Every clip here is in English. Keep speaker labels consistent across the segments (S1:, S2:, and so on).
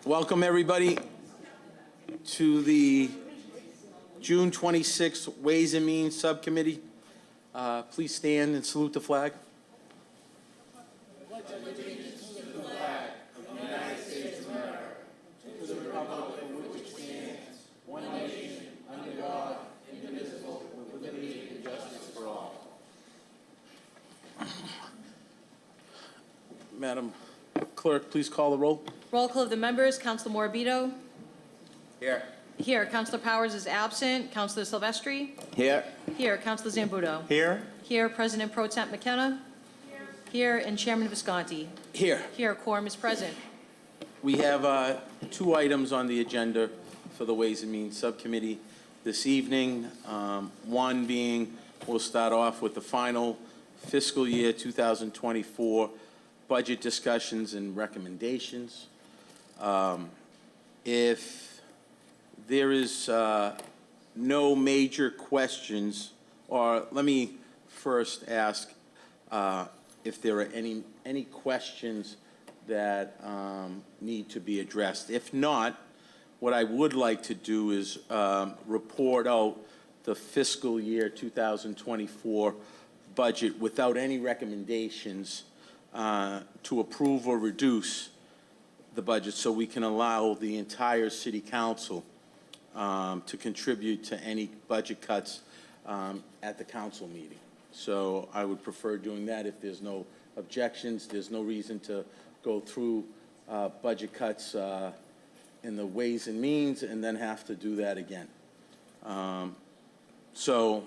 S1: Welcome, everybody, to the June 26th Ways and Means Subcommittee. Please stand and salute the flag. Madam Clerk, please call the roll.
S2: Roll call of the members. Councilor Morabito.
S1: Here.
S2: Here. Councilor Powers is absent. Councilor Silvestri.
S1: Here.
S2: Here. Councilor Zambudo.
S1: Here.
S2: Here. President Pro Temp McKenna. Here. And Chairman Visconti.
S1: Here.
S2: Here. Quorum is present.
S1: We have two items on the agenda for the Ways and Means Subcommittee this evening. One being, we'll start off with the final fiscal year 2024 budget discussions and recommendations. If there is no major questions, or let me first ask if there are any questions that need to be addressed. If not, what I would like to do is report out the fiscal year 2024 budget without any recommendations to approve or reduce the budget, so we can allow the entire City Council to contribute to any budget cuts at the council meeting. So I would prefer doing that. If there's no objections, there's no reason to go through budget cuts in the Ways and Means and then have to do that again. So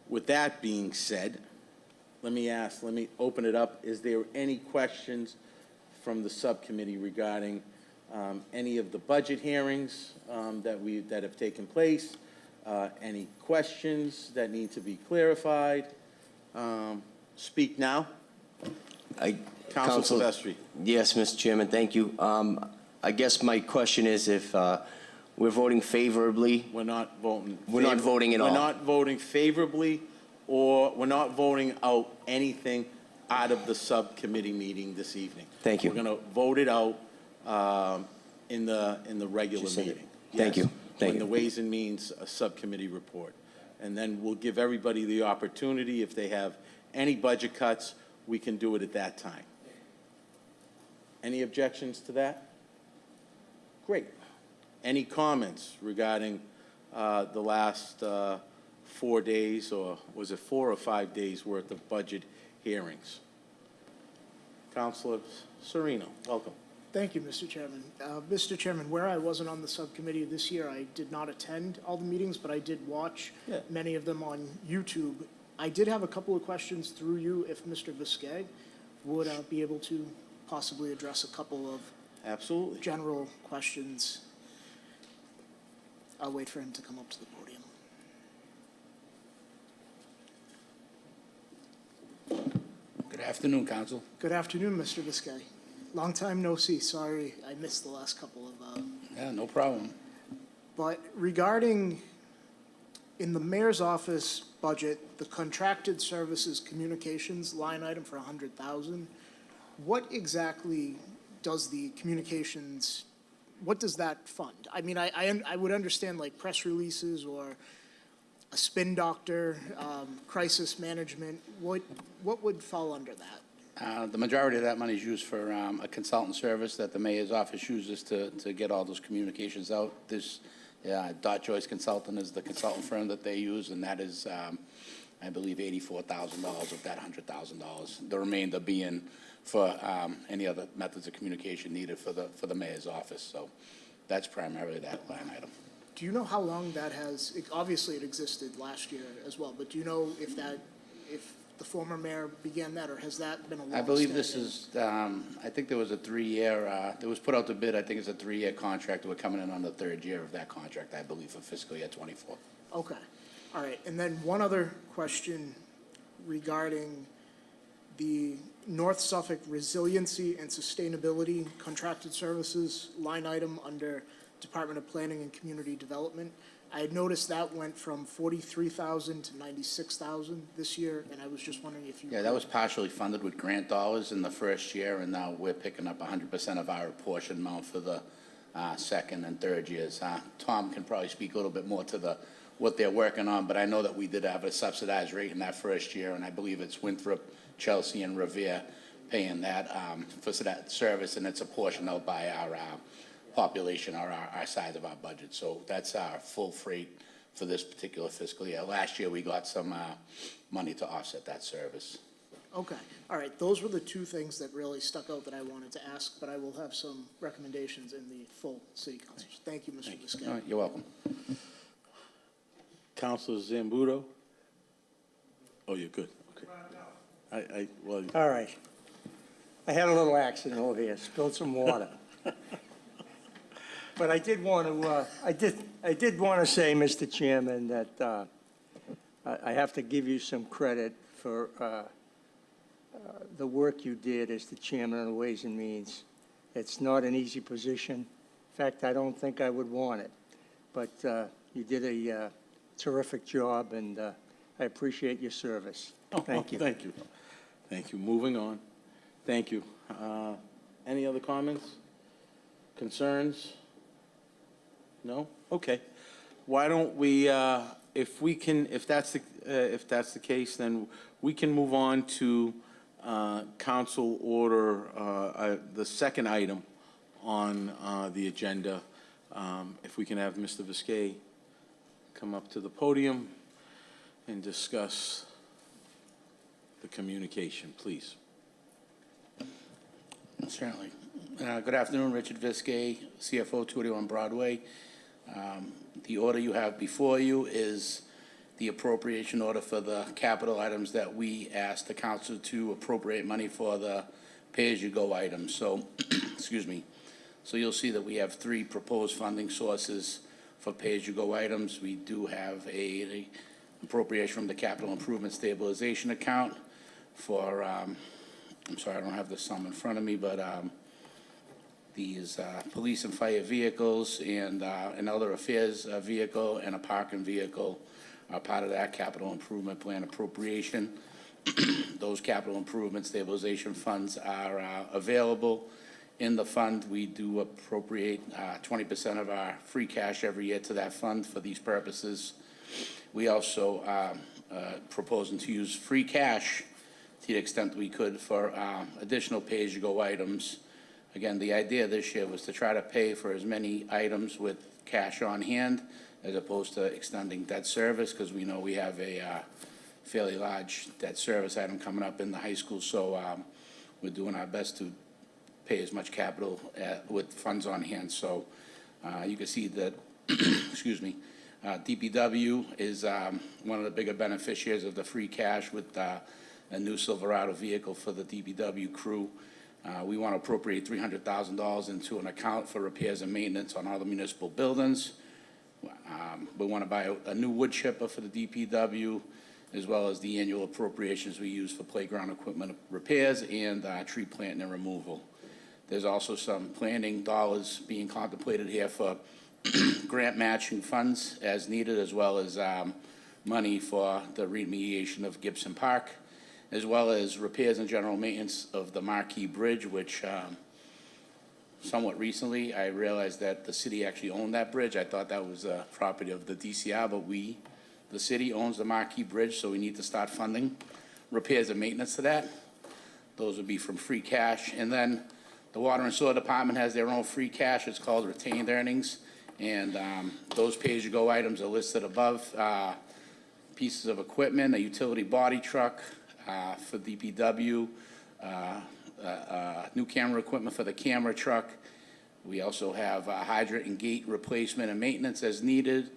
S1: with that being said, let me open it up. Is there any questions from the subcommittee regarding any of the budget hearings that have taken place? Any questions that need to be clarified? Speak now. Councilor Silvestri.
S3: Yes, Mr. Chairman, thank you. I guess my question is if we're voting favorably.
S1: We're not voting.
S3: We're not voting at all.
S1: We're not voting favorably, or we're not voting out anything out of the subcommittee meeting this evening.
S3: Thank you.
S1: We're going to vote it out in the regular meeting.
S3: Thank you. Thank you.
S1: In the Ways and Means subcommittee report. And then we'll give everybody the opportunity, if they have any budget cuts, we can do it at that time. Any objections to that? Great. Any comments regarding the last 4 days, or was it 4 or 5 days worth of budget hearings? Councilor Serino, welcome.
S4: Thank you, Mr. Chairman. Mr. Chairman, where I wasn't on the subcommittee this year, I did not attend all the meetings, but I did watch many of them on YouTube. I did have a couple of questions through you, if Mr. Visquet would be able to possibly address a couple of
S1: Absolutely.
S4: general questions. I'll wait for him to come up to the podium.
S5: Good afternoon, Council.
S4: Good afternoon, Mr. Visquet. Long time no see. Sorry, I missed the last couple of...
S5: Yeah, no problem.
S4: But regarding, in the mayor's office budget, the contracted services communications line item for $100,000, what exactly does the communications, what does that fund? I mean, I would understand like press releases or a spin doctor, crisis management. What would fall under that?
S5: The majority of that money is used for a consultant service that the mayor's office uses to get all those communications out. This Dot Joyce Consultant is the consultant firm that they use, and that is, I believe, $84,000 of that $100,000. The remainder being for any other methods of communication needed for the mayor's office. So that's primarily that line item.
S4: Do you know how long that has? Obviously, it existed last year as well, but do you know if the former mayor began that, or has that been a long?
S5: I believe this is. I think there was a 3-year. It was put out to bid. I think it's a 3-year contract. We're coming in on the 3rd year of that contract, I believe, for fiscal year 24.
S4: Okay, all right. And then one other question regarding the North Suffolk Resiliency and Sustainability Contracted Services line item under Department of Planning and Community Development. I had noticed that went from 43,000 to 96,000 this year, and I was just wondering if you.
S5: Yeah, that was partially funded with grant dollars in the first year, and now we're picking up 100% of our portion amount for the second and third years. Tom can probably speak a little bit more to what they're working on, but I know that we did have a subsidized rate in that first year, and I believe it's Winthrop, Chelsea, and Revere paying that for that service, and it's a portion out by our population or our size of our budget. So that's our full freight for this particular fiscal year. Last year, we got some money to offset that service.
S4: Okay, all right, those were the two things that really stuck out that I wanted to ask, but I will have some recommendations in the full city council. Thank you, Mr.
S5: All
S4: Viscato.
S5: right, you're welcome.
S1: Counselor Zambudo? Oh, you're good, okay. Well,
S6: All right. I had a little accident over here, spilled some water. But I did want to, I did want to say, Mr. Chairman, that I have to give you some credit for the work you did as the chairman of the Ways and Means. It's not an easy position. In fact, I don't think I would want it. But you did a terrific job, and I appreciate your service. Thank you.
S1: Thank you. Thank you. Moving on. Thank you. Any other comments? Concerns? No? Okay. Why don't we, if that's the case, then we can move on to council order, the second item on the agenda. If we can have Mr. Viscato come up to the podium and discuss the communication, please.
S5: Certainly. Good afternoon, Richard Viscato, CFO, 281 Broadway. The order you have before you is the appropriation order for the capital items that we asked the council to appropriate money for the pay-as-you-go items. So, excuse me. So you'll see that we have three proposed funding sources for pay-as-you-go items. We do have a appropriation from the capital improvement stabilization account for, I'm sorry, I don't have the sum in front of me, but these police and fire vehicles and an other affairs vehicle and a parking vehicle are part of that capital improvement plan appropriation. Those capital improvement stabilization funds are available in the fund. We do appropriate 20% of our free cash every year to that fund for these purposes. We also proposing to use free cash to the extent we could for additional pay-as-you-go items. Again, the idea this year was to try to pay for as many items with cash on hand as opposed to extending debt service, because we know we have a fairly large debt service item coming up in the high school. So we're doing our best to pay as much capital with funds on hand. So you can see that, excuse me, DPW is one of the bigger beneficiaries of the free cash with a new Silverado vehicle for the DPW crew. We want to appropriate $300,000 into an account for repairs and maintenance on all the municipal buildings. We want to buy a new wood chipper for the DPW, as well as the annual appropriations we use for playground equipment repairs and tree planting and removal. There's also some planning dollars being contemplated here for grant matching funds as needed, as well as money for the remediation of Gibson Park, as well as repairs and general maintenance of the Marquee Bridge, which somewhat recently I realized that the city actually owned that bridge. I thought that was a property of the DCR, but the city owns the Marquee Bridge, so we need to start funding repairs and maintenance to that. Those would be from free cash. And then the Water and Sewer Department has their own free cash. It's called retained earnings. And those pay-as-you-go items are listed above. Pieces of equipment, a utility body truck for DPW, new camera equipment for the camera truck. We also have hydrant and gate replacement and maintenance as needed,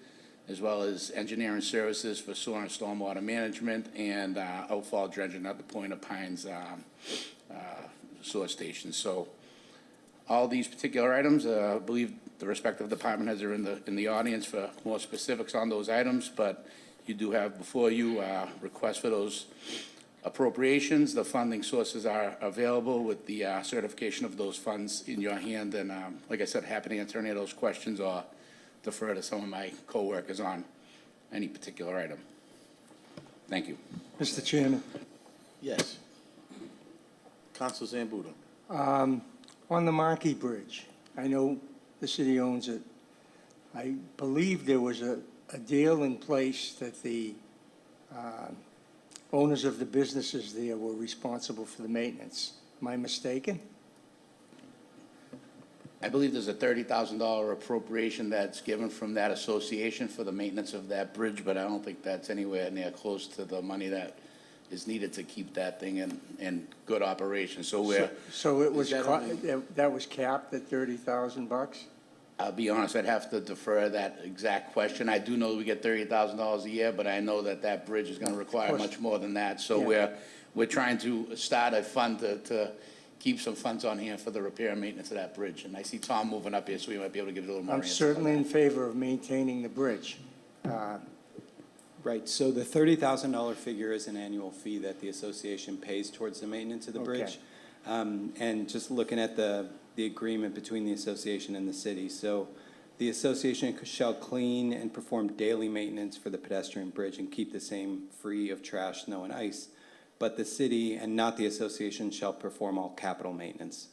S5: as well as engineering services for sewer and stormwater management and outfall dredging at the Point of Pines sewer station. So all these particular items, I believe the respective department heads are in the audience for more specifics on those items, but you do have before you requests for those appropriations. The funding sources are available with the certification of those funds in your hand. And like I said, happy to answer any of those questions or defer to some of my coworkers on any particular item. Thank you.
S6: Mr. Chairman,
S1: Yes. Counsel Zambudo.
S6: on the Markey Bridge, I know the city owns it. I believe there was a deal in place that the owners of the businesses there were responsible for the maintenance. Am I mistaken?
S5: I believe there's a $30,000 appropriation that's given from that association for the maintenance of that bridge, but I don't think that's anywhere near close to the money that is needed to keep that thing in good operation. So
S6: So it was,
S1: Is that only-
S6: that was capped at $30,000?
S5: I'll be honest, I'd have to defer that exact question. I do know we get $30,000 a year, but I know that that bridge is gonna require
S6: course.
S5: much more than that. So
S6: Yeah.
S5: we're trying to start a fund to keep some funds on hand for the repair and maintenance of that bridge. And I see Tom moving up here, so we might be able to give you a little more
S6: I'm
S5: answer on
S6: certainly
S5: that.
S6: in favor of maintaining the bridge.
S7: Right, so the $30,000 figure is an annual fee that the association pays towards the maintenance of the bridge. And just looking at the agreement between the association and the city, so the association shall clean and perform daily maintenance for the pedestrian bridge and keep the same free of trash, snow, and ice. But the city and not the association shall perform all capital maintenance.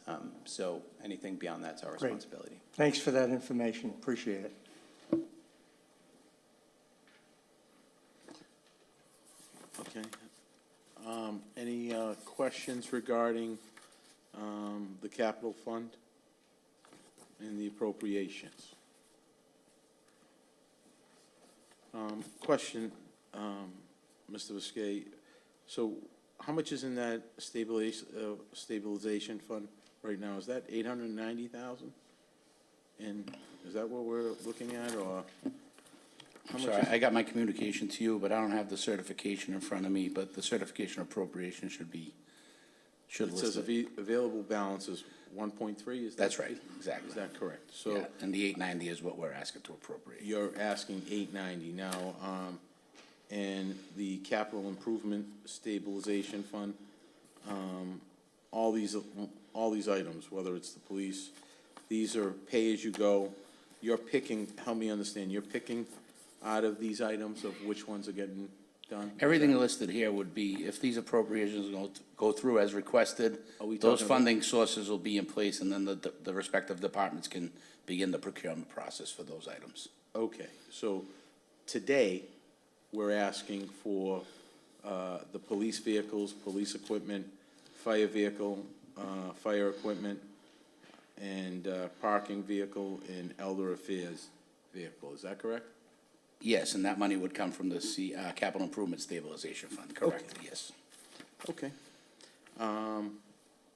S7: So anything beyond that's our
S6: Great.
S7: responsibility.
S6: Thanks for that information, appreciate it.
S1: Okay. Any questions regarding the capital fund and the appropriations? Question, Mr. Viscay, so how much is in that stabilization fund right now? Is that 890,000? And is that what we're looking at, or? How much
S5: Sorry,
S1: is-
S5: I got my communication to you, but I don't have the certification in front of me, but the certification appropriation should
S1: It says
S5: list it.
S1: available balance is 1.3, is that?
S5: That's right, exactly.
S1: Is that correct?
S5: Yeah,
S1: So
S5: and the 890 is what we're asking to appropriate.
S1: you're asking 890 now, and the capital improvement stabilization fund, all these items, whether it's the police, these are pay-as-you-go. You're picking, help me understand, you're picking out of these items of which ones are getting done?
S5: Everything listed here would be, if these appropriations go through as requested,
S1: Are we
S5: those
S1: talking about-
S5: funding sources will be in place, and then the respective departments can begin the procurement process for those items.
S1: Okay, so today, we're asking for the police vehicles, police equipment, fire vehicle, fire equipment, and parking vehicle and elder affairs vehicle. Is that correct?
S5: Yes, and that money would come from the Capital Improvement Stabilization Fund, correct, yes.
S1: Okay.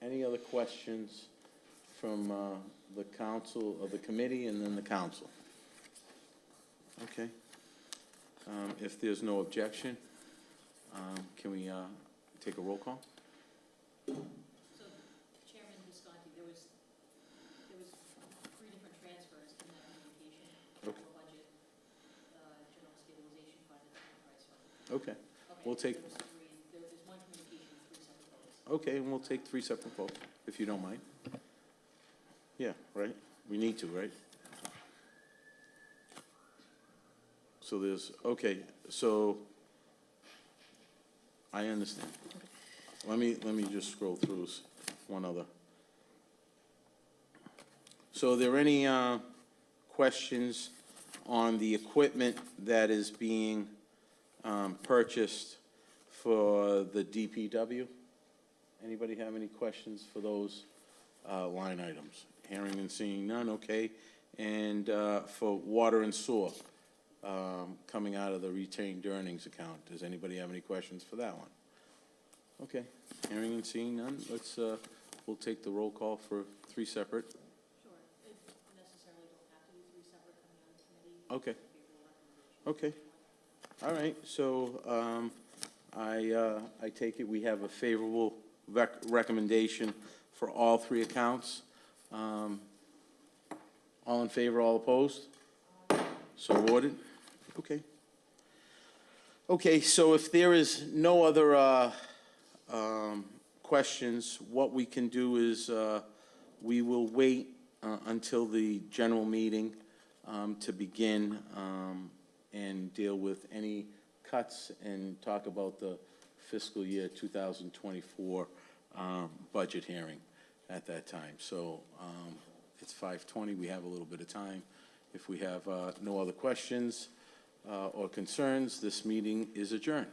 S1: Any other questions from the council, or the committee, and then the council? Okay. If there's no objection, can we take a roll call?
S2: So, Chairman Visconti, there was three different transfers in that communication.
S1: Okay.
S2: For budget, general stabilization fund, and enterprise fund.
S1: Okay. We'll take,
S2: There's one communication, three separate votes.
S1: okay, and we'll take three separate votes, if you don't mind. Yeah, right? We need to, right? So there's, okay, so I understand. Let me just scroll through one other. So are there any questions on the equipment that is being purchased for the DPW? Anybody have any questions for those line items? Hearing and seeing none, okay. And for water and sewer, coming out of the retained earnings account, does anybody have any questions for that one? Okay, hearing and seeing none, let's, we'll take the roll call for three separate.
S2: Sure, if necessarily don't have to do three separate coming out of committee.
S1: Okay. Okay, all right, so I take it we have a favorable recommendation for all three accounts. All in favor, all opposed? So ordered? Okay. Okay, so if there is no other questions, what we can do is we will wait until the general meeting to begin and deal with any cuts and talk about the fiscal year 2024 budget hearing at that time. So it's 5:20, we have a little bit of time. If we have no other questions or concerns, this meeting is adjourned.